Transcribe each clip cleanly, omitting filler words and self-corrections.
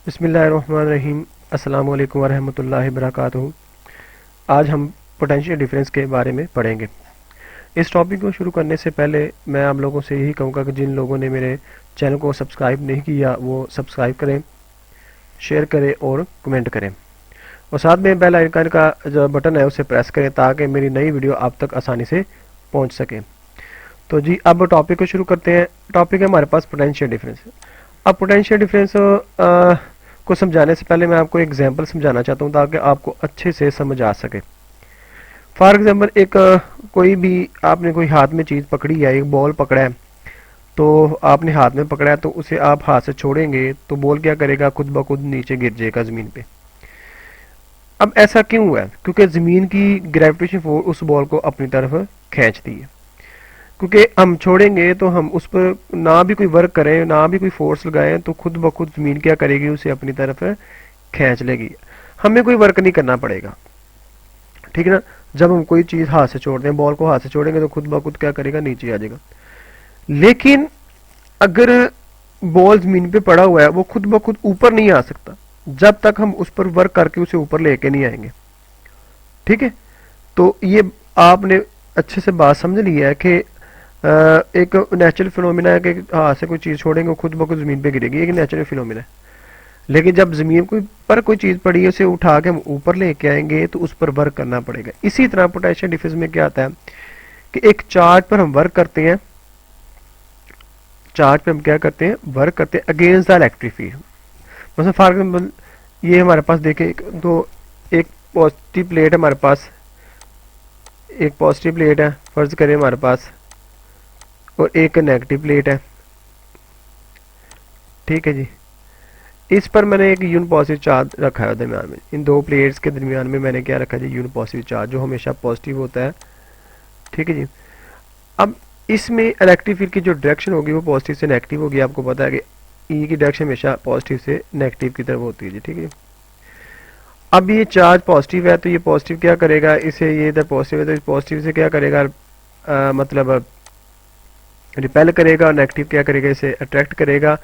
बिस्मिल्लाहिर्रहमानिर्रहीम। अस्सलाम वालेकुम वरहमतुल्लाहि वबरकातुहू। आज हम पोटेंशियल डिफरेंस के बारे में पढ़ेंगे। इस टॉपिक को शुरू करने से पहले मैं आप लोगों से यही कहूँगा कि जिन लोगों ने मेरे चैनल को सब्सक्राइब नहीं किया वो सब्सक्राइब करें, शेयर करें और कमेंट करें, और साथ में बेल आइकन का जो बटन है उसे प्रेस करें ताकि मेरी नई वीडियो आप तक आसानी से पहुँच सके। तो जी अब टॉपिक को शुरू करते हैं। टॉपिक है हमारे पास पोटेंशियल डिफरेंस। अब पोटेंशियल डिफरेंस को समझाने से पहले मैं आपको एग्जांपल समझाना चाहता हूँ ताकि आपको अच्छे से समझ आ सके। फॉर एग्जांपल एक कोई भी आपने कोई हाथ में चीज़ पकड़ी है, एक बॉल पकड़ा है, तो आपने हाथ में पकड़ा है तो उसे आप हाथ से छोड़ेंगे तो बॉल क्या करेगा, खुद ब खुद नीचे गिर जाएगा ज़मीन पे। अब ऐसा क्यों हुआ है? क्योंकि ज़मीन की ग्रेविटेशन फोर्स उस बॉल को अपनी तरफ खींचती है। क्योंकि हम छोड़ेंगे तो हम उस पर ना भी कोई वर्क करें, ना भी कोई फोर्स लगाएं, तो खुद ब खुद ज़मीन क्या करेगी, उसे अपनी तरफ खींच लेगी। हमें कोई वर्क नहीं करना पड़ेगा, ठीक है ना। जब हम कोई चीज़ हाथ से छोड़ दें, बॉल को हाथ से छोड़ेंगे तो खुद ब खुद क्या करेगा, नीचे आ जाएगा। लेकिन अगर बॉल ज़मीन पे पड़ा हुआ है, वो खुद ब खुद ऊपर नहीं आ सकता जब तक हम उस पर वर्क करके उसे ऊपर लेके नहीं आएंगे, ठीक है। तो ये आपने अच्छे से बात समझ ली है कि एक नेचुरल फिनोमिना है कि हाथ से कोई चीज़ छोड़ेंगे वो खुद ब खुद ज़मीन पे गिरेगी, एक नेचुरल फिनोमिना है। लेकिन जब ज़मीन पर कोई चीज़ पड़ी है उसे उठा के हम ऊपर लेके आएंगे तो उस पर वर्क करना पड़ेगा। इसी तरह पोटेंशियल डिफरेंस में क्या आता है कि एक चार्ज पर हम वर्क करते हैं, चार्ज पे हम क्या करते हैं, वर्क करते हैं अगेंस्ट द इलेक्ट्रिक फील्ड। मतलब फॉर एग्जाम्पल ये हमारे पास देखें एक पॉजिटिव प्लेट है हमारे पास, एक पॉजिटिव प्लेट है फर्ज करें हमारे पास, और एक नेगेटिव प्लेट है, ठीक है जी। इस पर मैंने एक यून पॉजिटिव चार्ज रखा है दरमियान में, इन दो प्लेट्स के दरमियान में मैंने क्या रखा है जी, यून पॉजिटिव चार्ज जो हमेशा पॉजिटिव होता है, ठीक है जी। अब इसमें इलेक्ट्रिक फील्ड की जो डायरेक्शन होगी वो पॉजिटिव से नेगेटिव होगी। आपको पता है कि ई की डायरेक्शन हमेशा पॉजिटिव से नेगेटिव की तरफ होती है जी, ठीक है। अब ये चार्ज पॉजिटिव है तो ये पॉजिटिव क्या करेगा, इसे ये इधर पॉजिटिव है तो इस पॉजिटिव से क्या करेगा, मतलब रिपेल करेगा, और नेगेटिव क्या करेगा, इसे अट्रैक्ट करेगा।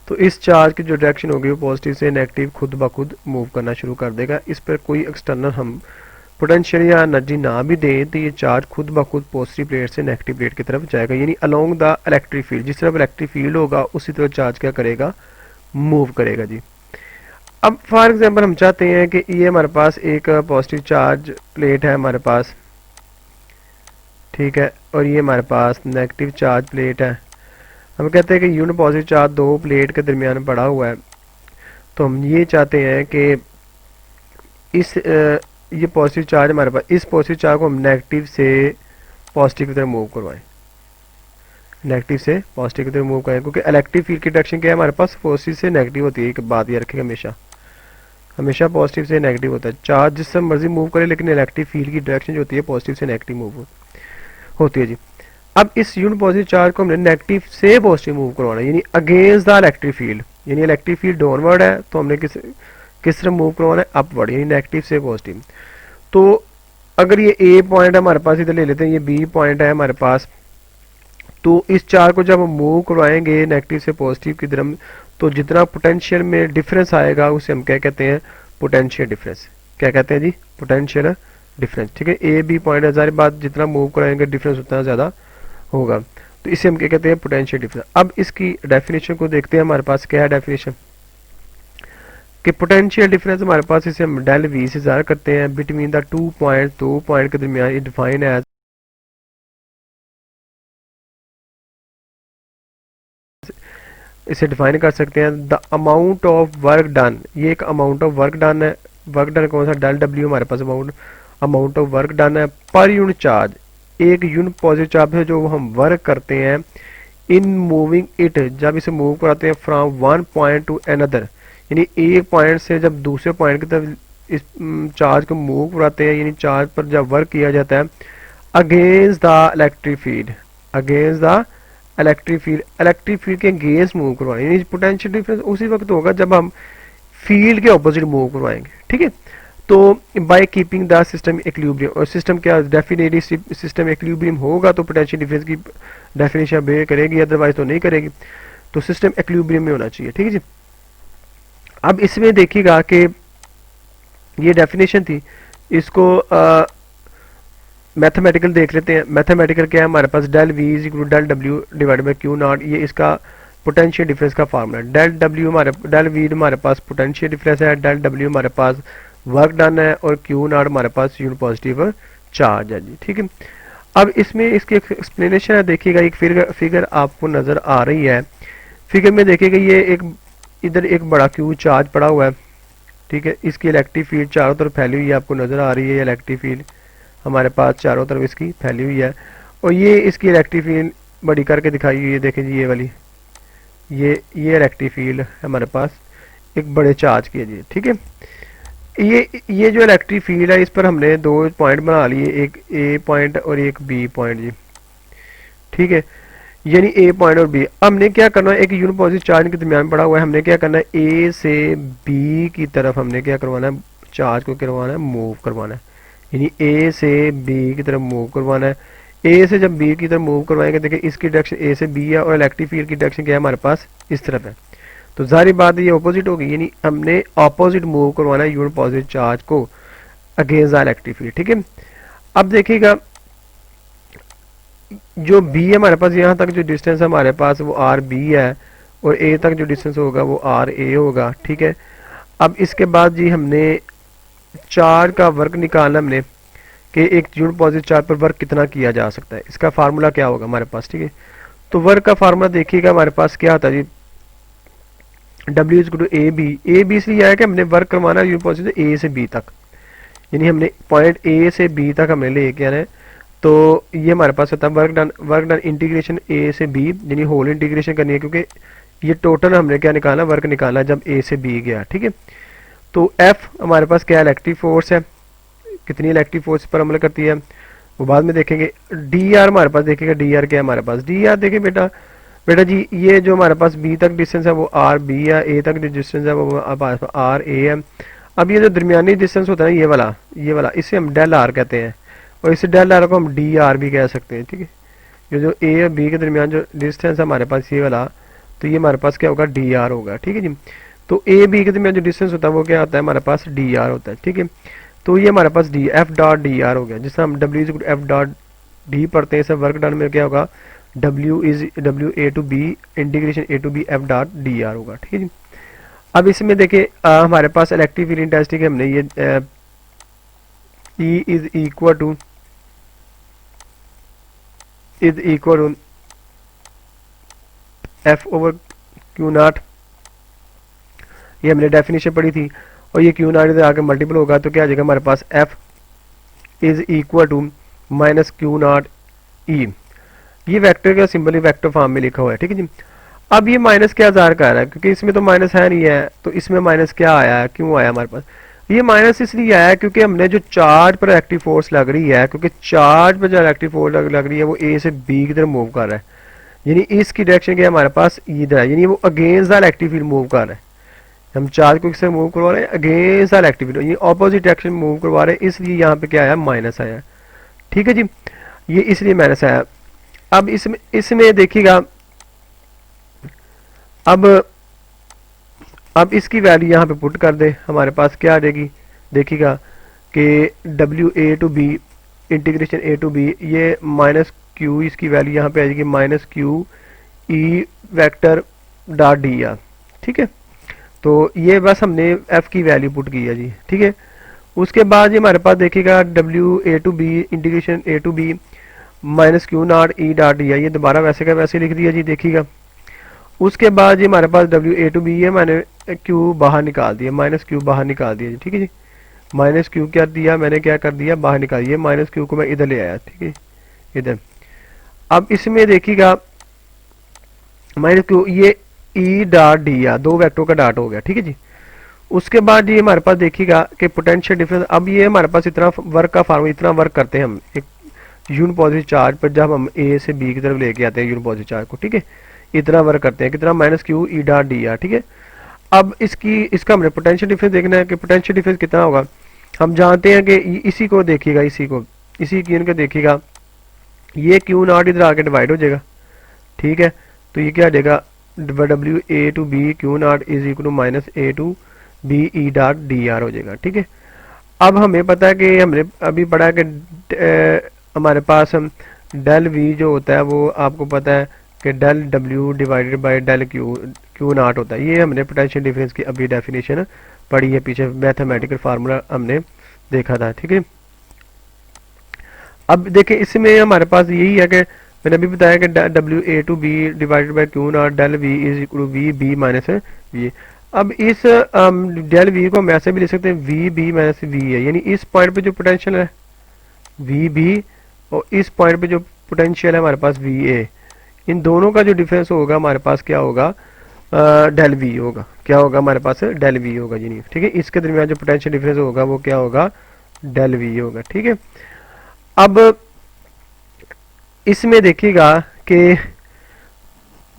तो इस चार्ज की जो डायरेक्शन होगी वो पॉजिटिव से नेगेटिव खुद ब खुद मूव करना शुरू कर देगा। इस पर कोई एक्सटर्नल हम पोटेंशियल या एनर्जी ना भी दें तो ये चार्ज खुद ब खुद पॉजिटिव प्लेट से नेगेटिव प्लेट की तरफ जाएगा, यानी अलोंग द इलेक्ट्रिक फील्ड। जिस तरफ इलेक्ट्रिक फील्ड होगा उसी तरह चार्ज क्या करेगा, मूव करेगा जी। अब फॉर एग्जांपल हम चाहते हैं कि ये हमारे पास एक पॉजिटिव चार्ज प्लेट है हमारे पास, ठीक है, और ये हमारे पास नेगेटिव चार्ज प्लेट है। हम कहते हैं कि यूनिट पॉजिटिव चार्ज दो प्लेट के दरमियान पड़ा हुआ है, तो हम ये चाहते हैं कि इस ये पॉजिटिव चार्ज हमारे पास, इस पॉजिटिव चार्ज को हम नेगेटिव से पॉजिटिव की तरफ मूव करवाएं, नेगेटिव से पॉजिटिव की तरफ मूव करें। क्योंकि इलेक्ट्रिक फील्ड की डायरेक्शन क्या है हमारे पास, पॉजिटिव से नेगेटिव होती है। एक बात याद रखिएगा, हमेशा हमेशा पॉजिटिव से नेगेटिव होता है। चार्ज जिससे मर्जी मूव करे लेकिन इलेक्ट्रिक फील्ड की डायरेक्शन जो होती है पॉजिटिव से नेगेटिव मूव होती है जी। अब इस यूनिट पॉजिटिव चार्ज को हमने नेगेटिव से पॉजिटिव मूव करवाना है, यानी अगेंस्ट द इलेक्ट्रिक फील्ड। यानी इलेक्ट्रिक फील्ड डाउनवर्ड है तो हमने किस तरह मूव करवाना है, अपवर्ड, यानी नेगेटिव से पॉजिटिव। तो अगर ये ए पॉइंट है हमारे पास, इधर ले लेते हैं, ये बी पॉइंट है हमारे पास, तो इस चार्ज को जब हम मूव करवाएंगे नेगेटिव से पॉजिटिव की तरफ, तो जितना पोटेंशियल में डिफरेंस आएगा उसे हम क्या कहते हैं, पोटेंशियल डिफरेंस। क्या कहते हैं जी, पोटेंशियल डिफरेंस, ठीक है। ए बी पॉइंट है, सारी बात जितना मूव कराएंगे डिफरेंस उतना ज़्यादा होगा, तो इसे हम क्या कहते हैं, पोटेंशियल डिफरेंस। अब इसकी डेफिनेशन को देखते हैं, हमारे पास क्या है डेफिनेशन कि पोटेंशियल डिफरेंस हमारे पास, इसे हम डेल वी से ज़ाहिर करते हैं बिटवीन द टू पॉइंट, दो पॉइंट के दरमियान, डिफाइन एज, इसे डिफाइन कर सकते हैं the amount of work done. ये एक अमाउंट ऑफ वर्क डन है, वर्क डन कौन सा, डेल डब्ल्यू हमारे पास अमाउंट ऑफ वर्क डन है पर यूनिट चार्ज। एक यूनिट पॉजिटिव चार्ज है जो हम वर्क करते हैं इन मूविंग इट, जब इसे मूव कराते हैं from one point two another, यानी एक पॉइंट से जब दूसरे पॉइंट की तरफ इस चार्ज को मूव कराते हैं, यानी चार्ज पर जब वर्क किया जाता है against the electric field, against the electric field के अगेंस्ट मूव करवाएंगे, यानी पोटेंशियल डिफरेंस उसी वक्त होगा जब हम फील्ड के ऑपोजिट मूव करवाएंगे, ठीक है। तो by keeping the system equilibrium, और सिस्टम क्या डेफिनेटली सिस्टम इक्विलिब्रियम होगा तो पोटेंशियल डिफरेंस की डेफिनेशन बे करेगी, अदरवाइज तो नहीं करेगी। तो सिस्टम इक्विलिब्रियम में होना चाहिए, ठीक है जी। अब इसमें देखिएगा कि ये डेफिनेशन थी, इसको मैथमेटिकल देख लेते हैं। मैथमेटिकल क्या है हमारे पास, del V is equal to del W divide by Q naught, ये इसका पोटेंशियल डिफरेंस का फार्मूला है। डेल वी हमारे पास पोटेंशियल डिफरेंस है, डेल डब्ल्यू हमारे पास वर्क डन है, और क्यू नॉट हमारे पास यूनिट पॉजिटिव चार्ज है जी, ठीक है। अब इसमें इसकी एक्सप्लेनेशन है, देखिएगा एक फिगर आपको नजर आ रही है। फिगर में देखिएगा ये एक इधर एक बड़ा क्यू चार्ज पड़ा हुआ है, ठीक है। इसकी इलेक्ट्रिक फील्ड चारों तरफ फैली हुई है, आपको नजर आ रही है ये इलेक्ट्रिक फील्ड हमारे पास चारों तरफ इसकी फैली हुई है। और ये इसकी इलेक्ट्रिक फील्ड बड़ी करके दिखाई हुई है, देखें जी ये वाली, ये इलेक्ट्रिक फील्ड हमारे पास एक बड़े चार्ज की है जी, ठीक है। ये जो इलेक्ट्रिक फील्ड है इस पर हमने दो पॉइंट बना लिए, एक ए पॉइंट और एक बी पॉइंट जी, ठीक है। यानी ए पॉइंट और बी, हमने क्या करना है, एक यूनिट पॉजिटिव चार्ज के दरमियान पड़ा हुआ है, हमने क्या करना है ए से बी की तरफ हमने क्या करवाना है, चार्ज को करवाना है मूव करवाना है, यानी ए से बी की तरफ मूव करवाना है। ए से जब बी की तरफ मूव करवाएंगे, देखिए इसकी डायरेक्शन ए से बी है और इलेक्ट्रिक फील्ड की डायरेक्शन क्या है हमारे पास इस तरफ है, तो जाहिर बात है ये ऑपोजिट होगी, यानी हमने ऑपोजिट मूव करवाना है यूनिट पॉजिटिव चार्ज को अगेंस्ट द इलेक्ट्रिक फील्ड, ठीक है। अब देखिएगा जो बी है हमारे पास, यहाँ तक जो डिस्टेंस है हमारे पास वो आर बी है, और ए तक जो डिस्टेंस होगा वो आर ए होगा, ठीक है। अब इसके बाद जी हमने चार्ज का वर्क निकालना, हमने कि एक यूनिट पॉजिटिव चार्ज पर वर्क कितना किया जा सकता है, इसका फार्मूला क्या होगा हमारे पास, ठीक है। तो वर्क का फार्मूला देखिएगा हमारे पास क्या आता है जी, W is to A B इसलिए आया कि हमने वर्क करवाना है यूनिट पॉजिटिव ए से बी तक, यानी हमने पॉइंट ए से बी तक हमने लेके आना है। तो ये हमारे पास होता है वर्क डन इंटीग्रेशन ए से बी, यानी होल इंटीग्रेशन करनी है, क्योंकि ये टोटल हमने क्या निकालना, वर्क निकालना जब ए से बी गया, ठीक है। तो एफ हमारे पास क्या इलेक्ट्रिक फोर्स है, कितनी इलेक्ट्रिक फोर्स पर अमल करती है वो बाद में देखेंगे। डी आर हमारे पास देखिएगा, डी आर क्या है हमारे पास, डी आर देखिए बेटा जी, ये जो हमारे पास बी तक डिस्टेंस है वो आर बी है, ए तक जो डिस्टेंस है वो आर ए है। अब ये जो दरमियानी डिस्टेंस होता है ना ये वाला इसे हम डेल आर कहते हैं, और इस डेल आर को हम डी आर भी कह सकते हैं, ठीक है। ये जो ए और बी के दरमियान जो डिस्टेंस है हमारे पास ये वाला, तो ये हमारे पास क्या होगा, डी आर होगा, ठीक है जी। तो ए बी के दरमियान जो डिस्टेंस होता है वो क्या होता है हमारे पास, डी आर होता है, ठीक है। तो ये हमारे पास D F dot D R हो गया, जिससे हम W is F dot D पढ़ते हैं, इसे वर्क डन में क्या होगा, W A to B integration A to B F dot D R होगा, ठीक है जी। अब इसमें देखिए हमारे पास इलेक्ट्रिक फील्ड इंटेंसिटी के हमने ये E is equal to F over Q naught, ये हमने डेफिनेशन पढ़ी थी, और ये क्यू नॉट इधर आके मल्टीपल होगा तो क्या आ जाएगा हमारे पास F is equal to minus Q naught E, ये वेक्टर का सिंबल वेक्टर फॉर्म में लिखा हुआ है, ठीक है जी। अब ये माइनस क्या जार कर रहा है, क्योंकि इसमें तो माइनस है नहीं है, तो इसमें माइनस क्या आया है, क्यों आया हमारे पास, ये माइनस इसलिए आया क्योंकि हमने जो चार्ज पर एक्टिव फोर्स लग रही है, क्योंकि चार्ज पर जो एक्टिव फोर्स लग रही है वो ए से बी की तरफ मूव कर रहा है, यानी इसकी डायरेक्शन क्या है हमारे पास इधर है, यानी वो against the electric field move कर रहा है। हम चार्ज को किससे मूव करवा रहे हैं, अगेंस्ट द इलेक्ट्रिक फील्ड, ये ऑपोजिट डायरेक्शन मूव करवा रहे हैं, इसलिए यहाँ पे क्या आया, माइनस आया, ठीक है जी। ये इसलिए माइनस आया। अब इसमें देखिएगा, अब इसकी वैल्यू यहाँ पे पुट कर दे, हमारे पास क्या आ जाएगी, देखिएगा कि W A to B integration A to B, ये माइनस क्यू, इसकी वैल्यू यहाँ पे आ जाएगी minus Q E vector dot D R, ठीक है। तो ये बस हमने एफ की वैल्यू पुट की है जी, ठीक है। उसके बाद ये हमारे पास देखिएगा W A to B integration A to B minus Q naught E dot D, ये दोबारा वैसे का वैसे लिख दिया जी, देखिएगा। उसके बाद ये हमारे पास डब्ल्यू ए टू बी है, मैंने क्यू बाहर निकाल दिया, माइनस क्यू बाहर निकाल दिया जी, ठीक है जी। माइनस क्यू क्या दिया मैंने, क्या कर दिया, बाहर निकाल दिया, माइनस क्यू को मैं इधर ले आया, ठीक है इधर। अब इसमें देखिएगा माइनस क्यू, ये ई डॉट डी आर, दो वेक्टर का डॉट हो गया, ठीक है जी। उसके बाद ये हमारे पास देखिएगा कि पोटेंशियल डिफरेंस, अब ये हमारे पास इतना वर्क का फार्मूला, इतना वर्क करते हैं हम एक यूनिट पॉजिटिव चार्ज पर, जब हम ए से बी की तरफ लेके आते हैं यूनिट पॉजिटिव चार्ज को, ठीक है, इतना वर्क करते हैं, कितना, माइनस क्यू ई डॉट डी आर, ठीक है। अब इसका हमने पोटेंशियल डिफरेंस देखना है कि पोटेंशियल डिफरेंस कितना होगा। हम जानते हैं कि इसी को देखिएगा, इसी की इनका देखिएगा, ये क्यू नॉट इधर आके डिवाइड हो जाएगा, ठीक है। तो ये क्या आ जाएगा, W A to B Q naught is equal to minus A to B E dot D R हो जाएगा। ठीक है, अब हमें पता है कि हमने अभी पढ़ा कि हमारे पास डेल वी जो होता है वो आपको पता है कि del W divided by del Q Q naught होता है। ये हमने पोटेंशियल डिफरेंस की अभी डेफिनेशन पढ़ी है, पीछे मैथमेटिकल फार्मूला हमने देखा था। ठीक है, अब देखिए इसमें हमारे पास यही है कि मैंने अभी बताया कि W A to B divided by Q naught del V is equal to V B minus V. अब इस डेल वी को हम ऐसे भी लिख सकते हैं वी बी माइनस वी है, यानी इस पॉइंट पे जो पोटेंशियल है वी बी और इस पॉइंट पे जो पोटेंशियल है हमारे पास वी ए, इन दोनों का जो डिफरेंस होगा हमारे पास क्या होगा, डेल वी होगा। क्या होगा हमारे पास, डेल वी होगा जी। नहीं, ठीक है, इसके दरमियान जो पोटेंशियल डिफरेंस होगा वो क्या होगा, डेल वी होगा। ठीक है, अब इसमें देखिएगा कि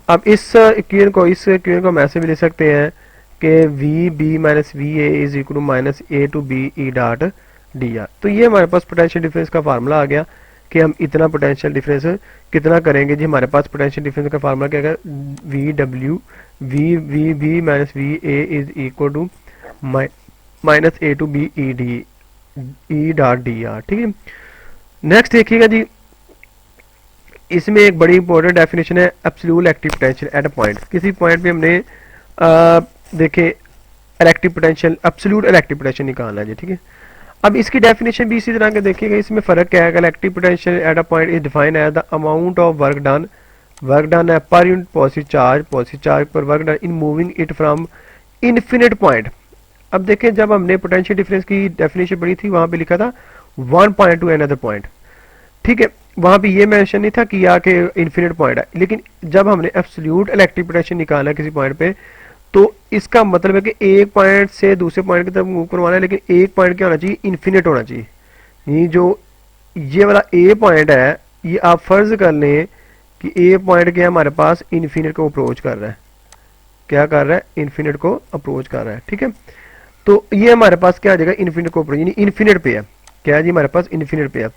अब इस इक्वेशन को हम ऐसे भी लिख सकते हैं कि V B minus V A is equal to minus A to B E dot D R. तो ये हमारे पास पोटेंशियल डिफरेंस का फार्मूला आ गया कि हम इतना पोटेंशियल डिफरेंस कितना करेंगे जी। हमारे पास पोटेंशियल डिफरेंस का फार्मूला क्या है, V W V B minus V A is equal to minus A to B E D E dot D R. ठीक है, नेक्स्ट देखिएगा जी, इसमें एक बड़ी इंपॉर्टेंट डेफिनेशन है absolute electric potential at a point. किसी पॉइंट पे हमने देखे electric potential, absolute electric potential निकालना है जी। ठीक है, अब इसकी डेफिनेशन भी इसी तरह के देखिएगा। इसमें फर्क क्या है, electric potential at a point is defined as the amount of work done है पर यूनिट पॉजिटिव चार्ज पर work done in moving it from infinite point. अब देखें जब हमने पोटेंशियल डिफरेंस की डेफिनेशन पढ़ी थी वहां पे लिखा था one point two another point. ठीक है, वहां पे ये मेंशन नहीं था किया कि इन्फिनिट पॉइंट है, लेकिन जब हमने एब्सोल्यूट इलेक्ट्रिक पोटेंशियल निकाला किसी पॉइंट पे तो इसका मतलब है कि एक पॉइंट से दूसरे पॉइंट की तरफ मूव करवाना है, लेकिन एक पॉइंट क्या होना चाहिए, इन्फिनिट होना चाहिए। ये जो ये वाला ए पॉइंट है, ये आप फर्ज कर लें कि ए पॉइंट क्या हमारे पास इन्फिनिट को अप्रोच कर रहा है। क्या कर रहा है, इन्फिनिट को अप्रोच कर रहा है। ठीक है, तो ये हमारे पास क्या आ जाएगा, इन्फिनिट को अप्रोच, यानी इन्फिनिट पे है। क्या है जी, हमारे पास इन्फिनिट पे है।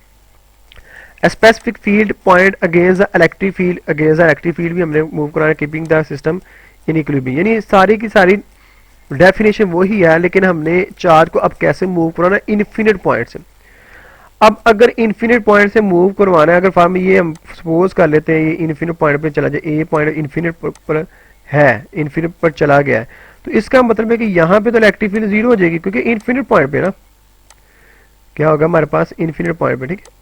Specific field point against the electric field, against the electric field भी हमने मूव कराना है, keeping the system in equilibrium. यानी सारी की सारी डेफिनेशन वही है, लेकिन हमने चार्ज को अब कैसे मूव कराना है, इन्फिनिट पॉइंट से। अब अगर इन्फिनिट पॉइंट से मूव करवाना है, अगर फॉर्म ये हम सपोज कर लेते हैं ये इन्फिनिट पॉइंट पे चला जाए, ए पॉइंट इन्फिनिट पर है, इन्फिनिट पर चला गया है, तो इसका मतलब है कि यहाँ पे तो इलेक्ट्रिक फील्ड जीरो हो जाएगी, क्योंकि इन्फिनिट पॉइंट पे ना क्या होगा हमारे पास, इन्फिनिट पॉइंट पे। ठीक है,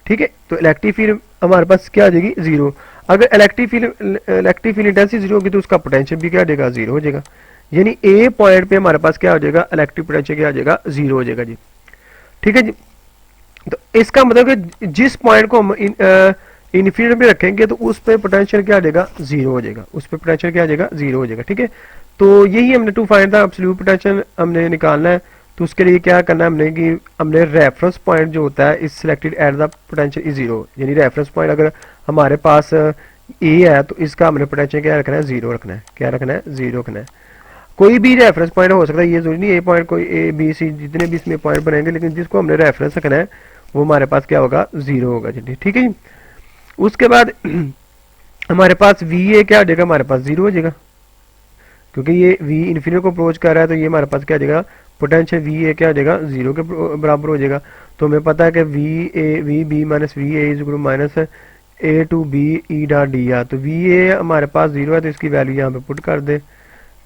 ठीक है, तो इलेक्ट्रिक फील्ड हमारे पास क्या आ जाएगी, जीरो। अगर इलेक्ट्रिक फील्ड इंटेंसिटी जीरो होगी तो उसका पोटेंशियल भी क्या हो जाएगा, जीरो हो जाएगा। यानी ए पॉइंट पे हमारे पास क्या हो जाएगा, इलेक्ट्रिक पोटेंशियल क्या हो जाएगा, जीरो हो जाएगा जी। ठीक है जी, तो इसका मतलब कि जिस पॉइंट को हम इन्फिनिट पे रखेंगे तो उस पे पोटेंशियल क्या आ जाएगा, जीरो हो जाएगा, उस पे पोटेंशियल क्या आ जाएगा, जीरो हो जाएगा। ठीक है, तो यही हमने to find the absolute potential हमने निकालना है। तो उसके लिए क्या करना है हमने कि हमने रेफरेंस पॉइंट जो होता है is selected at the potential is zero. यानी रेफरेंस पॉइंट अगर हमारे पास ए है तो इसका हमने पोटेंशियल क्या रखना है, जीरो रखना है। क्या रखना है, जीरो रखना है। कोई भी रेफरेंस पॉइंट हो सकता है, ये जरूरी नहीं ए पॉइंट, कोई ए बी सी जितने भी इसमें पॉइंट बनेंगे, लेकिन जिसको हमने रेफरेंस रखना है वो हमारे पास क्या होगा, जीरो होगा जी। ठीक है जी, उसके बाद हमारे पास वी ए क्या हो जाएगा, हमारे पास जीरो हो जाएगा, क्योंकि ये वी इन्फिनिट को अप्रोच कर रहा है, तो ये हमारे पास क्या आ जाएगा, पोटेंशियल वी ए क्या हो जाएगा, जीरो के बराबर हो जाएगा। तो हमें पता है कि V B minus V A is equal to minus A to B E dot D R. तो वी ए हमारे पास जीरो है, तो इसकी वैल्यू यहाँ पे पुट कर दे,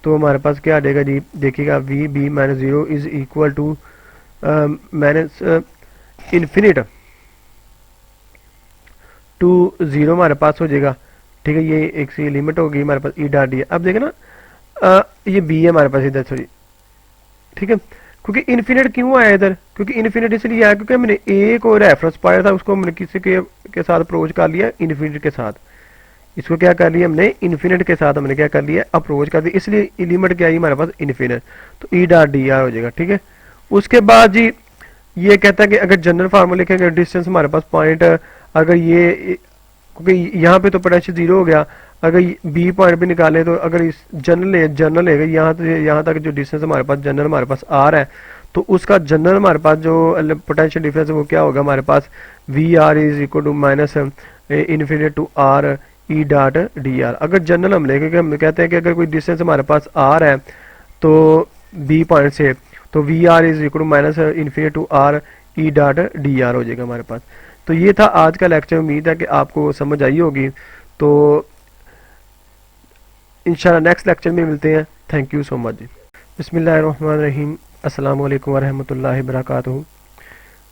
तो हमारे पास क्या आ जाएगा जी, देखिएगा V B minus zero is equal to minus infinite to zero हमारे पास हो जाएगा। ठीक है, ये एक सी लिमिट होगी हमारे पास ई डॉट डी। अब देखे ना ये बी है हमारे पास इधर, सॉरी। ठीक है, क्योंकि इन्फिनिट क्यों आया इधर, क्योंकि इन्फिनिट इसलिए आया क्योंकि हमने ए को रेफरेंस पाया था, उसको हमने किसी के साथ अप्रोच कर लिया, इन्फिनिट के साथ। इसको क्या कर लिया हमने, इन्फिनिट के साथ हमने क्या कर लिया, अप्रोच कर दिया, इसलिए लिमिट क्या आई हमारे पास, इन्फिनिट। तो ई डॉट डी आर हो जाएगा। ठीक है, उसके बाद जी ये कहता है कि अगर जनरल फार्मूला लिखेंगे डिस्टेंस हमारे पास पॉइंट, अगर ये क्योंकि यहाँ पे तो पोटेंशियल जीरो हो गया, अगर बी पॉइंट पे निकाले तो अगर इस जनरल लेगा यहाँ तक जो डिस्टेंस हमारे पास जनरल हमारे पास आर है, तो उसका जनरल हमारे पास जो पोटेंशियल डिफरेंस है वो क्या होगा हमारे पास, V R is equal to minus infinite to R E dot D R. अगर जनरल हम लेंगे, हम कहते हैं कि अगर कोई डिस्टेंस हमारे पास आर है तो बी पॉइंट से, तो V R is equal to minus infinity to R E dot D R हो जाएगा हमारे पास। तो ये था आज का लेक्चर, उम्मीद है कि आपको समझ आई होगी। तो इंशाल्लाह नेक्स्ट लेक्चर में मिलते हैं। Thank you so much. बिस्मिल्लाहिर्रहमानिर्रहीम, अस्सलाम वालेकुम वरहमतुल्लाहि वबरकातुहू।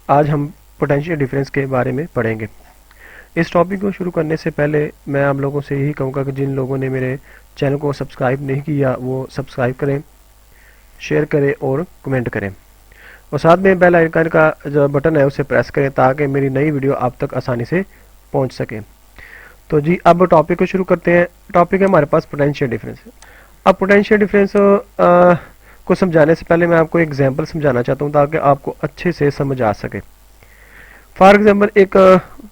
आज हम पोटेंशियल डिफरेंस के बारे में पढ़ेंगे। इस टॉपिक को शुरू करने से पहले मैं आप लोगों से यही कहूँगा कि जिन लोगों ने मेरे चैनल को सब्सक्राइब नहीं किया वो सब्सक्राइब करें, शेयर करें और कमेंट करें, और साथ में बेल आइकन का जो बटन है उसे प्रेस करें ताकि मेरी नई वीडियो आप तक आसानी से पहुंच सके। तो जी अब टॉपिक को शुरू करते हैं। टॉपिक है हमारे पास पोटेंशियल डिफरेंस। अब पोटेंशियल डिफरेंस को समझाने से पहले मैं आपको एग्जांपल समझाना चाहता हूँ ताकि आपको अच्छे से समझ आ सके। फॉर एग्जांपल एक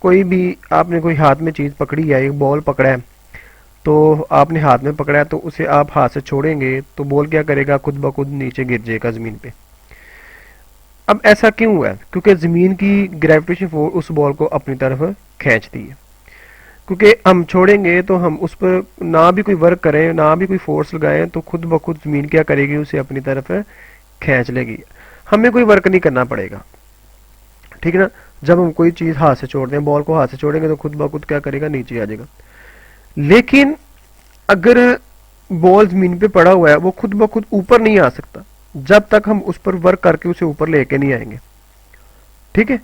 कोई भी आपने कोई हाथ में चीज़ पकड़ी है, एक बॉल पकड़ा है, तो आपने हाथ में पकड़ा है, तो उसे आप हाथ से छोड़ेंगे तो बॉल क्या करेगा, खुद ब खुद नीचे गिर जाएगा ज़मीन पे। अब ऐसा क्यों हुआ है? क्योंकि ज़मीन की ग्रेविटेशन फोर्स उस बॉल को अपनी तरफ खींचती है। क्योंकि हम छोड़ेंगे तो हम उस पर ना भी कोई वर्क करें, ना भी कोई फोर्स लगाएं, तो खुद ब खुद ज़मीन क्या करेगी, उसे अपनी तरफ खींच लेगी। हमें कोई वर्क नहीं करना पड़ेगा, ठीक है ना। जब हम कोई चीज़ हाथ से छोड़ दें, बॉल को हाथ से छोड़ेंगे तो खुद ब खुद क्या करेगा, नीचे आ जाएगा। लेकिन अगर बॉल ज़मीन पे पड़ा हुआ है, वो खुद ब खुद ऊपर नहीं आ सकता जब तक हम उस पर वर्क करके उसे ऊपर लेके नहीं आएंगे, ठीक है।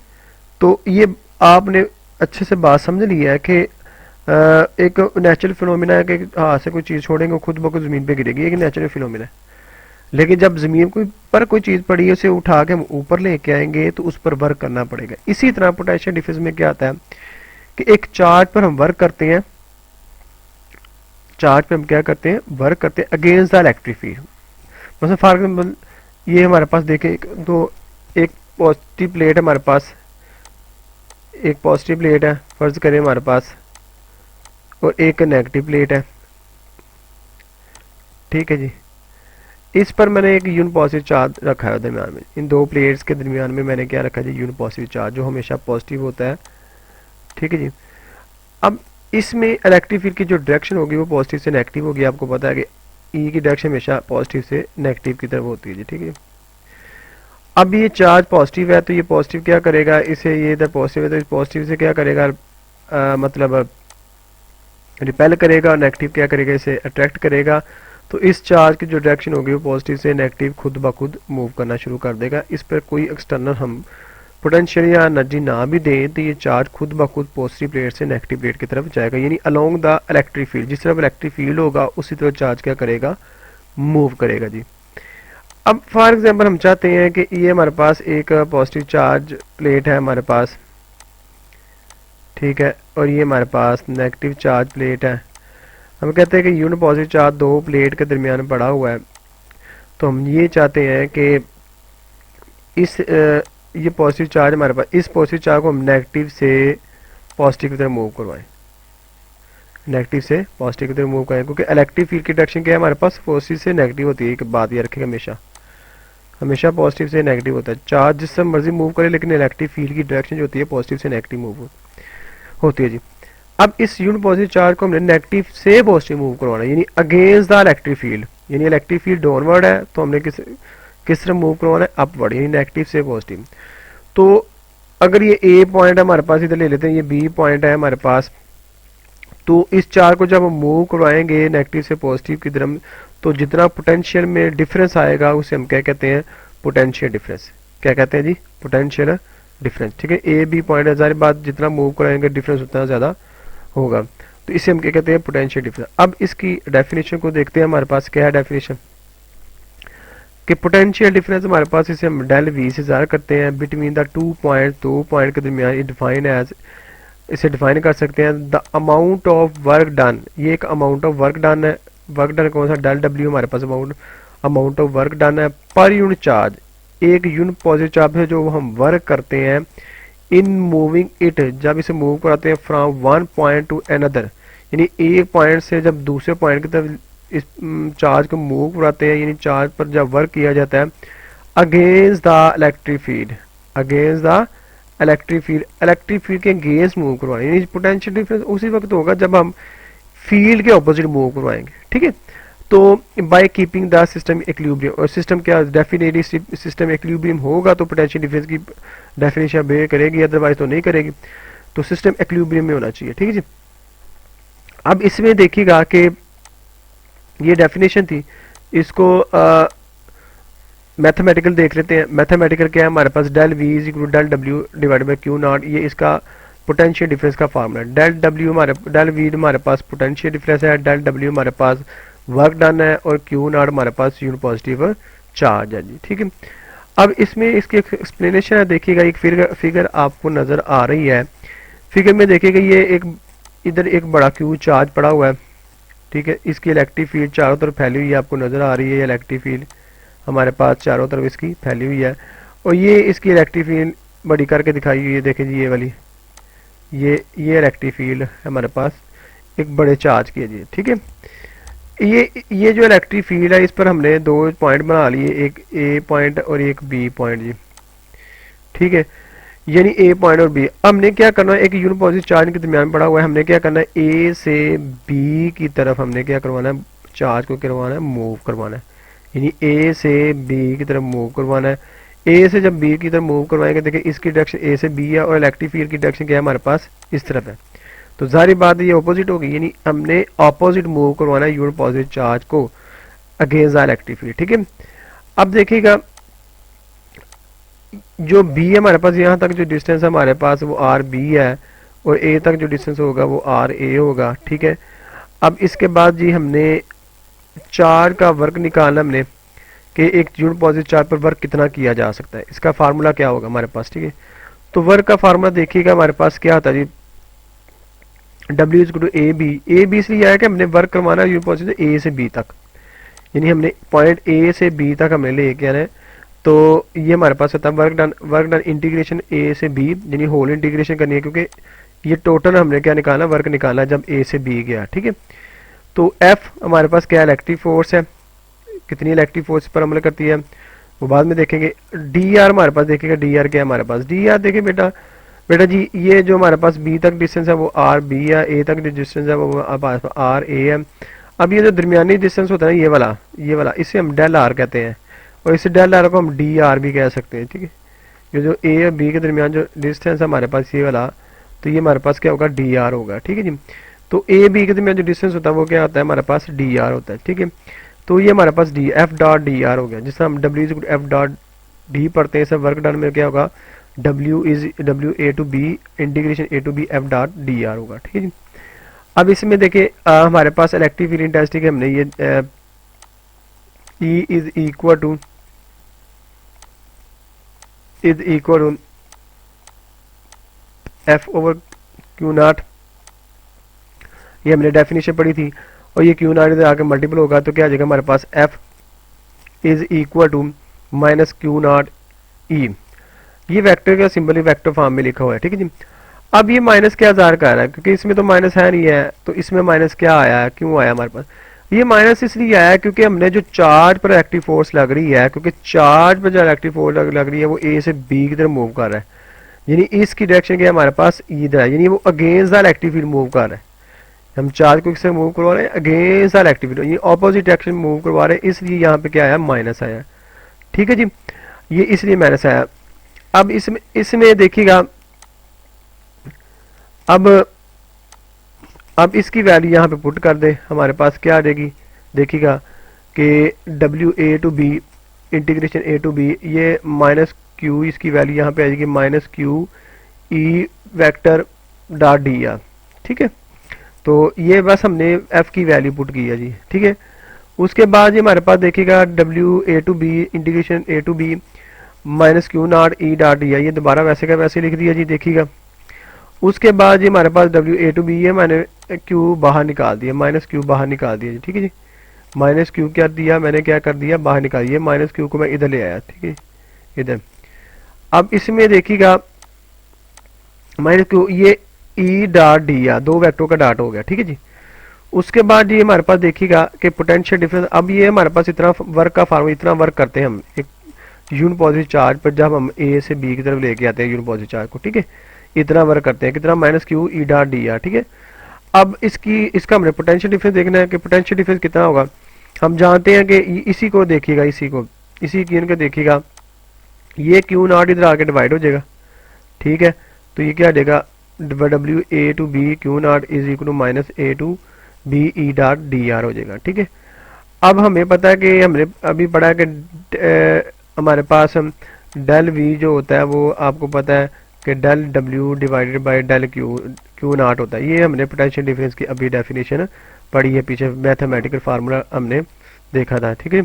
तो ये आपने अच्छे से बात समझ ली है कि एक नेचुरल फिनोमिना है कि हाथ से कोई चीज़ छोड़ेंगे खुद ब खुद ज़मीन पे गिरेगी, एक नेचुरल फिनोमिना है। लेकिन जब ज़मीन पर कोई चीज़ पड़ी है, उसे उठा के हम ऊपर लेके आएंगे तो उस पर वर्क करना पड़ेगा। इसी तरह पोटेंशियल डिफरेंस में क्या आता है कि एक चार्ज पर हम वर्क करते हैं, चार्ज पे हम क्या करते हैं, वर्क करते हैं अगेंस्ट द इलेक्ट्रिक फील्ड। मतलब फॉर एग्जाम्पल ये हमारे पास देखें, तो एक पॉजिटिव प्लेट है हमारे पास, एक पॉजिटिव प्लेट है फर्ज करें हमारे पास, और एक नेगेटिव प्लेट है, ठीक है जी। इस पर मैंने एक यून पॉजिटिव चार्ज रखा है दरमियान में। इन दो प्लेट्स के दरमियान में मैंने क्या रखा है जी, यून पॉजिटिव चार्ज, जो हमेशा पॉजिटिव होता है, ठीक है जी। अब इसमें इलेक्ट्रिक फील्ड की जो डायरेक्शन होगी वो पॉजिटिव से नेगेटिव होगी। आपको पता है कि ई की डायरेक्शन हमेशा पॉजिटिव से नेगेटिव की तरफ होती है जी, ठीक है। अब ये चार्ज पॉजिटिव है तो ये पॉजिटिव क्या करेगा, इसे ये इधर पॉजिटिव है तो इस पॉजिटिव से क्या करेगा, मतलब रिपेल करेगा, और नेगेटिव क्या करेगा, इसे अट्रैक्ट करेगा। तो इस चार्ज की जो डायरेक्शन होगी वो पॉजिटिव से नेगेटिव खुद ब खुद मूव करना शुरू कर देगा। इस पर कोई एक्सटर्नल हम पोटेंशियल या एनर्जी ना भी दें तो ये चार्ज खुद ब खुद पॉजिटिव प्लेट से नेगेटिव प्लेट की तरफ जाएगा, यानी अलोंग द इलेक्ट्रिक फील्ड। जिस तरफ इलेक्ट्रिक फील्ड होगा उसी तरह चार्ज क्या करेगा, मूव करेगा जी। अब फॉर एग्जांपल हम चाहते हैं कि ये हमारे पास एक पॉजिटिव चार्ज प्लेट है हमारे पास, ठीक है, और ये हमारे पास नेगेटिव चार्ज प्लेट है। हम कहते हैं कि यूनिट पॉजिटिव चार्ज दो प्लेट के दरमियान पड़ा हुआ है, तो हम ये चाहते हैं कि इस ये पॉजिटिव चार्ज हमारे पास, इस पॉजिटिव चार्ज को हम नेगेटिव से पॉजिटिव की तरफ मूव करवाएं, नेगेटिव से पॉजिटिव की तरफ मूव करें। क्योंकि इलेक्ट्रिक फील्ड की डायरेक्शन क्या है हमारे पास, पॉजिटिव से नेगेटिव होती है। एक बात याद रखिएगा, हमेशा हमेशा पॉजिटिव से नेगेटिव होता है। चार्ज जिससे मर्जी मूव करे, लेकिन इलेक्ट्रिक फील्ड की डायरेक्शन जो होती है पॉजिटिव से नेगेटिव मूव होती है जी। अब इस यूनिट पॉजिटिव चार्ज को हमने नेगेटिव से पॉजिटिव मूव करवाना है, यानी अगेंस्ट द इलेक्ट्रिक फील्ड। यानी इलेक्ट्रिक फील्ड डाउनवर्ड है तो हमने किस तरह मूव करवाना है, अपवर्ड, यानी नेगेटिव से पॉजिटिव। तो अगर ये ए पॉइंट है हमारे पास, इधर ले लेते हैं, ये बी पॉइंट है हमारे पास, तो इस चार्ज को जब हम मूव करवाएंगे नेगेटिव से पॉजिटिव की तरफ, तो जितना पोटेंशियल में डिफरेंस आएगा उसे हम क्या कहते हैं, पोटेंशियल डिफरेंस। क्या कहते हैं जी, पोटेंशियल डिफरेंस, ठीक है। ए बी पॉइंट है, सारी बात जितना मूव कराएंगे डिफरेंस उतना ज़्यादा होगा, तो इसे हम क्या कहते हैं, पोटेंशियल डिफरेंस। अब इसकी डेफिनेशन को देखते हैं, हमारे पास क्या है डेफिनेशन कि पोटेंशियल डिफरेंस हमारे पास, इसे हम डेल वी से ज़ाहिर करते हैं बिटवीन द दो पॉइंट के दरमियान, डिफाइन एज, इसे डिफाइन कर सकते हैं the amount of work done. ये एक अमाउंट ऑफ वर्क डन है, वर्क डन कौन सा, डेल डब्ल्यू हमारे पास अमाउंट ऑफ वर्क डन है पर यूनिट चार्ज। एक यूनिट पॉजिटिव चार्ज है जो हम वर्क करते हैं इन मूविंग इट, जब इसे मूव कराते हैं from one point two another, यानी एक पॉइंट से जब दूसरे पॉइंट की तरफ इस चार्ज को मूव कराते हैं, यानी चार्ज पर जब वर्क किया जाता है against the electric field, against the electric field के अगेंस्ट मूव करवाएं, यानी पोटेंशियल डिफरेंस उसी वक्त होगा जब हम फील्ड के ऑपोजिट मूव करवाएंगे, ठीक है। तो by keeping the system equilibrium, और सिस्टम क्या डेफिनेटली सिस्टम इक्विलिब्रियम होगा तो पोटेंशियल डिफरेंस की डेफिनेशन बेयर करेगी, अदरवाइज तो नहीं करेगी। तो सिस्टम इक्विलिब्रियम में होना चाहिए, ठीक है जी। अब इसमें देखिएगा कि ये डेफिनेशन थी, इसको मैथमेटिकल देख लेते हैं। मैथमेटिकल क्या है हमारे पास, del V is equal del W divide by Q naught, ये इसका पोटेंशियल डिफरेंस का फार्मूला है। डेल डब्ल्यू हमारे डेल वी हमारे पास पोटेंशियल डिफरेंस है, डेल डब्ल्यू हमारे पास वर्क डन है, और क्यू नॉट हमारे पास यूनिट पॉजिटिव चार्ज है जी, ठीक है। अब इसमें इसकी एक्सप्लेनेशन है, देखिएगा एक फिगर आपको नजर आ रही है। फिगर में देखिएगा ये एक इधर एक बड़ा क्यू चार्ज पड़ा हुआ है, ठीक है। इसकी इलेक्ट्रिक फील्ड चारों तरफ फैली हुई है, आपको नजर आ रही है इलेक्ट्रिक फील्ड हमारे पास चारों तरफ इसकी फैली हुई है। और ये इसकी इलेक्ट्रिक फील्ड बड़ी करके दिखाई हुई है, देखें जी ये वाली, ये इलेक्ट्रिक फील्ड हमारे पास एक बड़े चार्ज की है जी, ठीक है। ये जो इलेक्ट्रिक फील्ड है इस पर हमने दो पॉइंट बना लिए, एक ए पॉइंट और एक बी पॉइंट जी, ठीक है। यानी ए पॉइंट और बी, हमने क्या करना है, एक यूनिट पॉजिटिव चार्ज के दरमियान पड़ा हुआ है, हमने क्या करना है ए से बी की तरफ हमने क्या करवाना है, चार्ज को करवाना है, मूव करवाना है। यानी ए से बी की तरफ मूव करवाना है। ए से जब बी की तरफ मूव करवाएंगे, देखिए इसकी डायरेक्शन ए से बी है और इलेक्ट्रिक फील्ड की डायरेक्शन क्या है हमारे पास, इस तरफ है। तो जाहिर बात ये ऑपोजिट होगी, यानी हमने ऑपोजिट मूव करवाना है यूनिट पॉजिटिव चार्ज को अगेंस्ट द इलेक्ट्रिक फील्ड, ठीक है। अब देखिएगा जो बी है हमारे पास, यहाँ तक जो डिस्टेंस हमारे पास वो आर बी है, और ए तक जो डिस्टेंस होगा वो आर ए होगा, ठीक है। अब इसके बाद जी हमने चार्ज का वर्क निकालना, हमने कि एक यूनिट पॉजिटिव चार्ज पर वर्क कितना किया जा सकता है, इसका फार्मूला क्या होगा हमारे पास, ठीक है। तो वर्क का फार्मूला देखिएगा हमारे पास क्या आता है जी, W is to A B इसलिए आया कि हमने वर्क करवाना है यूनिट पॉजिटिव ए से बी तक, यानी हमने पॉइंट ए से बी तक हमने लेके आना है। तो ये हमारे पास होता है वर्क डन इंटीग्रेशन ए से बी, यानी होल इंटीग्रेशन करनी है, क्योंकि ये टोटल हमने क्या निकालना, वर्क निकालना जब ए से बी गया, ठीक है। तो एफ हमारे पास क्या इलेक्ट्रिक फोर्स है, कितनी इलेक्ट्रिक फोर्स पर अमल करती है वो बाद में देखेंगे। डी आर हमारे पास देखिएगा, डी आर क्या है हमारे पास, डी आर देखिए बेटा जी, ये जो हमारे पास बी तक डिस्टेंस है वो आर बी है, ए तक जो डिस्टेंस है वो आर ए है। अब ये जो दरमियानी डिस्टेंस होता है ना, ये वाला इसे हम डेल आर कहते हैं, और इस डेल आर को हम डी आर भी कह सकते हैं, ठीक है। ये जो ए और बी के दरमियान जो डिस्टेंस है हमारे पास ये वाला, तो ये हमारे पास क्या होगा, डी आर होगा, ठीक है जी। तो ए बी के दरमियान जो डिस्टेंस होता है वो क्या होता है हमारे पास, डी आर होता है, ठीक है। तो ये हमारे पास D F dot D R हो गया, जिससे हम डब्ल्यू एफ डॉट डी पढ़ते हैं, सब वर्क डन में क्या होगा, W A to B integration A to B F dot D R होगा, ठीक है जी। अब इसमें देखिए हमारे पास इलेक्ट्रिक फील्ड इंटेंसिटी के हमने ये E is equal to F over Q naught, ये हमने डेफिनेशन पढ़ी थी, और ये क्यू नॉट इधर आकर मल्टीपल होगा तो क्या आ जाएगा हमारे पास F is equal to minus Q naught E. ये वेक्टर का सिंबल ही वेक्टर फॉर्म में लिखा हुआ है, ठीक है जी। अब ये माइनस क्या जार कर रहा है, क्योंकि इसमें तो माइनस है नहीं है, तो इसमें माइनस क्या आया है, क्यों आया हमारे पास, ये माइनस इसलिए आया क्योंकि हमने जो चार्ज पर इलेक्ट्रिक फोर्स लग रही है, क्योंकि चार्ज पर जो इलेक्ट्रिक फोर्स लग रही है वो ए से बी की तरफ मूव कर रहा है, यानी इसकी डायरेक्शन क्या है हमारे पास इधर है, यानी वो against the electric field move कर रहा है। हम चार्ज को किससे मूव करवा रहे हैं, अगेंस्ट द इलेक्ट्रिक फील्ड, ये ऑपोजिट डायरेक्शन मूव करवा रहे हैं, इसलिए यहाँ पे क्या आया, माइनस आया, ठीक है जी। ये इसलिए माइनस आया। अब इसमें देखिएगा, अब इसकी वैल्यू यहाँ पे पुट कर दे, हमारे पास क्या आ जाएगी, देखिएगा कि W A to B integration A to B, ये माइनस क्यू, इसकी वैल्यू यहाँ पे आ जाएगी minus Q E vector dot D R, ठीक है। तो ये बस हमने एफ की वैल्यू पुट की है जी, ठीक है। उसके बाद ये हमारे पास देखिएगा W A to B integration A to B minus Q naught E dot D I, ये दोबारा वैसे का वैसे लिख दिया जी, देखिएगा। उसके बाद ये हमारे पास डब्ल्यू ए टू बी है, मैंने क्यू बाहर निकाल दिया, माइनस क्यू बाहर निकाल दिया जी, ठीक है जी। माइनस क्यू क्या दिया, मैंने क्या कर दिया, बाहर निकाल दिया, माइनस क्यू को मैं इधर ले आया, ठीक है इधर। अब इसमें देखिएगा माइनस क्यू, ये ई डॉट डी आर, दो वेक्टर का डॉट हो गया, ठीक है जी। उसके बाद ये हमारे पास देखिएगा कि पोटेंशियल डिफरेंस, अब ये हमारे पास इतना वर्क का फार्मूला, इतना वर्क करते हैं हम एक यूनिट पॉजिटिव चार्ज पर, जब हम ए से बी की तरफ लेके आते हैं यूनिट पॉजिटिव चार्ज को, ठीक है, इतना वर्क करते हैं, कितना, माइनस क्यू ई डॉट डी आर, ठीक है। अब इसका हमने पोटेंशियल डिफरेंस देखना है कि पोटेंशियल डिफरेंस कितना होगा। हम जानते हैं कि इसी को देखिएगा, इसी क्यू को देखिएगा, ये क्यू नॉट इधर आके डिवाइड हो जाएगा, ठीक है। तो ये क्या आ जाएगा, W A to B Q naught is equal to minus A to B E dot D R हो जाएगा, ठीक है। अब हमें पता है कि हमने अभी पढ़ा है कि हमारे पास डेल वी जो होता है वो आपको पता है कि del W divided by del Q naught होता है। ये हमने पोटेंशियल डिफरेंस की अभी डेफिनेशन पढ़ी है, पीछे मैथमेटिकल फार्मूला हमने देखा था, ठीक है।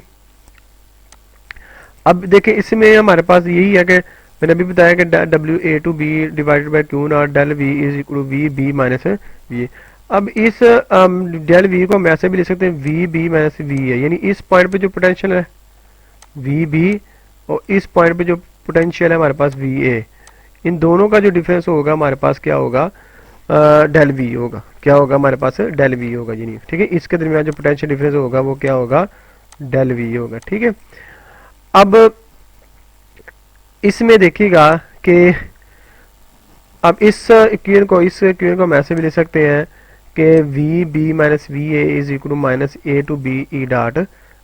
अब देखिए इसमें हमारे पास यही है कि मैंने अभी बताया कि W A to B divided by Q naught del V is equal to V B minus V. अब इस डेल वी को हम ऐसे भी लिख सकते हैं वी बी माइनस वी है, यानी इस पॉइंट पे जो पोटेंशियल है वी बी और इस पॉइंट पे जो पोटेंशियल है हमारे पास वी ए, इन दोनों का जो डिफरेंस होगा हमारे पास क्या होगा, डेल वी होगा। क्या होगा हमारे पास, डेल वी होगा जी, नहीं, ठीक है। इसके दरमियान जो पोटेंशियल डिफरेंस होगा वो क्या होगा, डेल वी होगा, ठीक है। अब इसमें देखिएगा कि अब इस इक्वेशन को हम ऐसे भी ले सकते हैं कि V B minus V A is equal to minus A to B E dot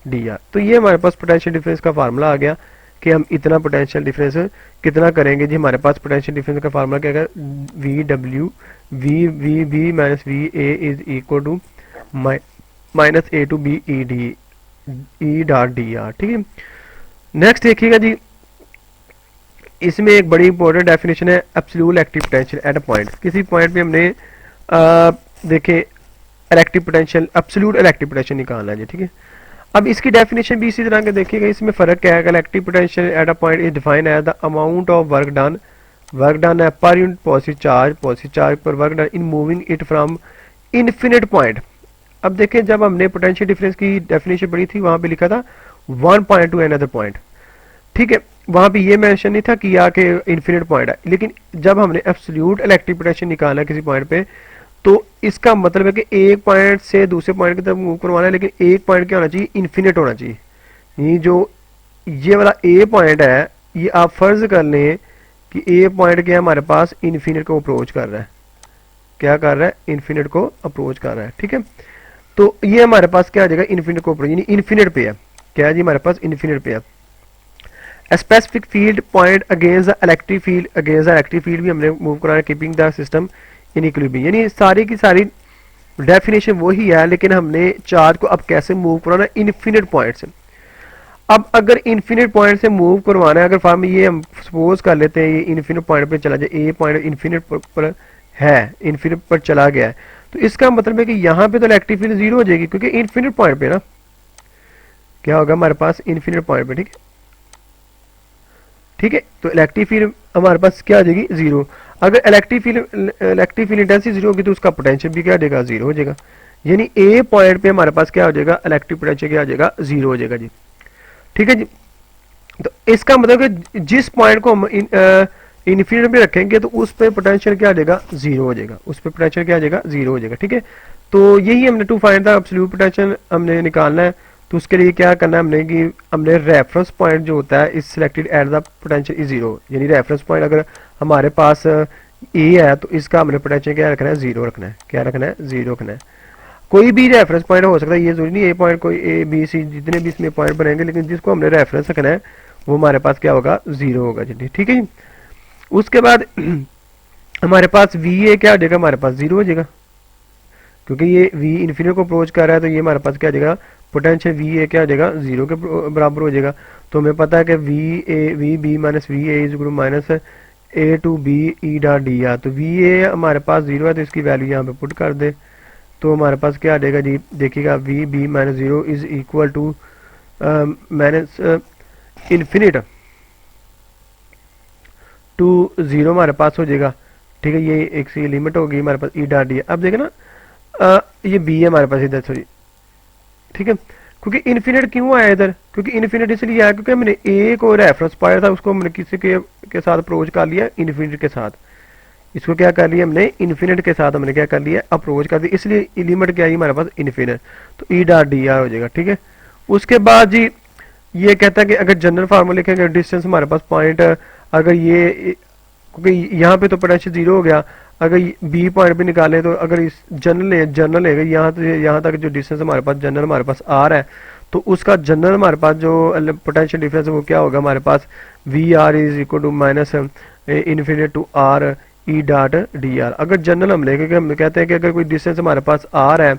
D R. तो ये हमारे पास पोटेंशियल डिफरेंस का फार्मूला आ गया कि हम इतना पोटेंशियल डिफरेंस कितना करेंगे जी। हमारे पास पोटेंशियल डिफरेंस का फार्मूला क्या है, V W V B minus V A is equal to minus A to B E D E dot D R, ठीक है। नेक्स्ट देखिएगा जी, इसमें एक बड़ी इंपॉर्टेंट डेफिनेशन है absolute electric potential at a point. किसी पॉइंट पे हमने देखे electric potential, absolute electric potential निकालना है जी, ठीक है। अब इसकी डेफिनेशन भी इसी तरह के देखिएगा, इसमें फर्क क्या है। Electric potential at a point is defined as the amount of work done है पर यूनिट पॉजिटिव चार्ज पर work done in moving it from infinite point. अब देखें जब हमने पोटेंशियल डिफरेंस की डेफिनेशन पढ़ी थी वहां पे लिखा था one point two another point, ठीक है। वहां पे ये मेंशन नहीं था किया कि इन्फिनिट पॉइंट है, लेकिन जब हमने एब्सोल्यूट इलेक्ट्रिक पोटेंशियल निकालना है किसी पॉइंट पे तो इसका मतलब है कि एक पॉइंट से दूसरे पॉइंट की तरफ मूव करवाना है, लेकिन एक पॉइंट क्या होना चाहिए, इन्फिनिट होना चाहिए। ये जो ये वाला ए पॉइंट है, ये आप फर्ज कर लें कि ए पॉइंट क्या है हमारे पास, इन्फिनिट को अप्रोच कर रहा है। क्या कर रहा है, इन्फिनिट को अप्रोच कर रहा है, ठीक है। तो ये हमारे पास क्या आ जाएगा, इन्फिनिट को अप्रोच, यानी इन्फिनिट पे है। क्या है जी, हमारे पास इन्फिनिट पे है। Specific field point against the electric field भी हमने मूव कराना है, keeping the system in equilibrium. यानी सारी की सारी डेफिनेशन वही है, लेकिन हमने चार्ज को अब कैसे मूव कराना है, इन्फिनिट पॉइंट से। अब अगर इन्फिनिट पॉइंट से मूव करवाना है, अगर फॉर्म ये हम सपोज कर लेते हैं ये इन्फिनिट पॉइंट पे चला जाए, ए पॉइंट इन्फिनिट पर है, इन्फिनिट पर चला गया है, तो इसका मतलब है कि यहाँ पे तो इलेक्ट्रिक फील्ड जीरो हो जाएगी, क्योंकि इन्फिनिट पॉइंट पे ना क्या होगा हमारे पास, इन्फिनिट पॉइंट पे, ठीक है, ठीक है। तो इलेक्ट्रिक फील्ड हमारे पास क्या आ जाएगी, जीरो। अगर इलेक्ट्रिक फील्ड इंटेंसिटी जीरो होगी तो उसका पोटेंशियल भी क्या देगा, जीरो हो जाएगा। यानी ए पॉइंट पे हमारे पास क्या हो जाएगा, इलेक्ट्रिक पोटेंशियल क्या हो जाएगा, जीरो हो जाएगा जी, ठीक है जी। तो इसका मतलब कि जिस पॉइंट को हम इन्फिनिट पे रखेंगे तो उस पे पोटेंशियल क्या आ जाएगा, जीरो हो जाएगा, उस पे पोटेंशियल क्या आ जाएगा, जीरो हो जाएगा, ठीक है। तो यही हमने to find the absolute potential हमने निकालना है। तो उसके लिए क्या करना है हमने कि हमने रेफरेंस पॉइंट जो होता है is selected at the potential is zero. यानी रेफरेंस पॉइंट अगर हमारे पास ए है तो इसका हमने पोटेंशियल क्या रखना है, जीरो रखना है। क्या रखना है, जीरो रखना है। कोई भी रेफरेंस पॉइंट हो सकता है, ये जरूरी नहीं ए पॉइंट, कोई ए बी सी जितने भी इसमें पॉइंट बनेंगे, लेकिन जिसको हमने रेफरेंस रखना है वो हमारे पास क्या होगा, जीरो होगा जी, ठीक है जी। उसके बाद हमारे पास वी ए क्या हो जाएगा, हमारे पास जीरो हो जाएगा, क्योंकि ये वी इन्फिनिट को अप्रोच कर रहा है, तो ये हमारे पास क्या हो जाएगा, पोटेंशियल वी ए क्या हो जाएगा, जीरो के बराबर हो जाएगा। तो हमें पता है कि V B minus V A is equal minus A to B E dot D R. तो वी ए हमारे पास जीरो है तो इसकी वैल्यू यहाँ पे पुट कर दे, तो हमारे पास क्या आ जाएगा जी, देखिएगा V B minus zero is equal to minus infinite to zero हमारे पास हो जाएगा, ठीक है। ये एक सी लिमिट होगी हमारे पास ई डॉट डी। अब देखे ना ये बी है हमारे पास इधर, सॉरी, ठीक है। क्योंकि इन्फिनिट क्यों आया इधर, क्योंकि इन्फिनिट इसलिए आया क्योंकि हमने ए को रेफरेंस पाया था, उसको हमने किसी के साथ अप्रोच कर लिया, इन्फिनिट के साथ। इसको क्या कर लिया हमने, इन्फिनिट के साथ हमने क्या कर लिया, अप्रोच कर दिया, इसलिए लिमिट क्या आई हमारे पास, इन्फिनिट। तो ई डॉट डी आर हो जाएगा, ठीक है। उसके बाद जी ये कहता है कि अगर जनरल फार्मूला लिखेंगे, डिस्टेंस हमारे पास पॉइंट, अगर ये क्योंकि यहाँ पे तो पोटेंशियल जीरो हो गया, अगर बी पॉइंट पे निकालें तो अगर इस जनरल है यहाँ तक जो डिस्टेंस हमारे पास जनरल हमारे पास आ रहा है, तो उसका जनरल हमारे पास जो पोटेंशियल डिफरेंस है वो क्या होगा हमारे पास, V R is equal to minus infinity to R E dot D R. अगर जनरल हम लेंगे, हम कहते हैं कि अगर कोई डिस्टेंस हमारे पास आर है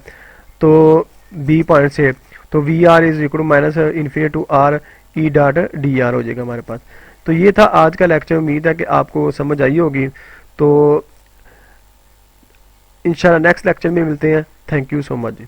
तो बी पॉइंट से, तो V R is equal to minus infinity to R E dot D R हो जाएगा हमारे पास। तो ये था आज का लेक्चर, उम्मीद है कि आपको समझ आई होगी। तो इंशाल्लाह नेक्स्ट लेक्चर में मिलते हैं। Thank you so much ji.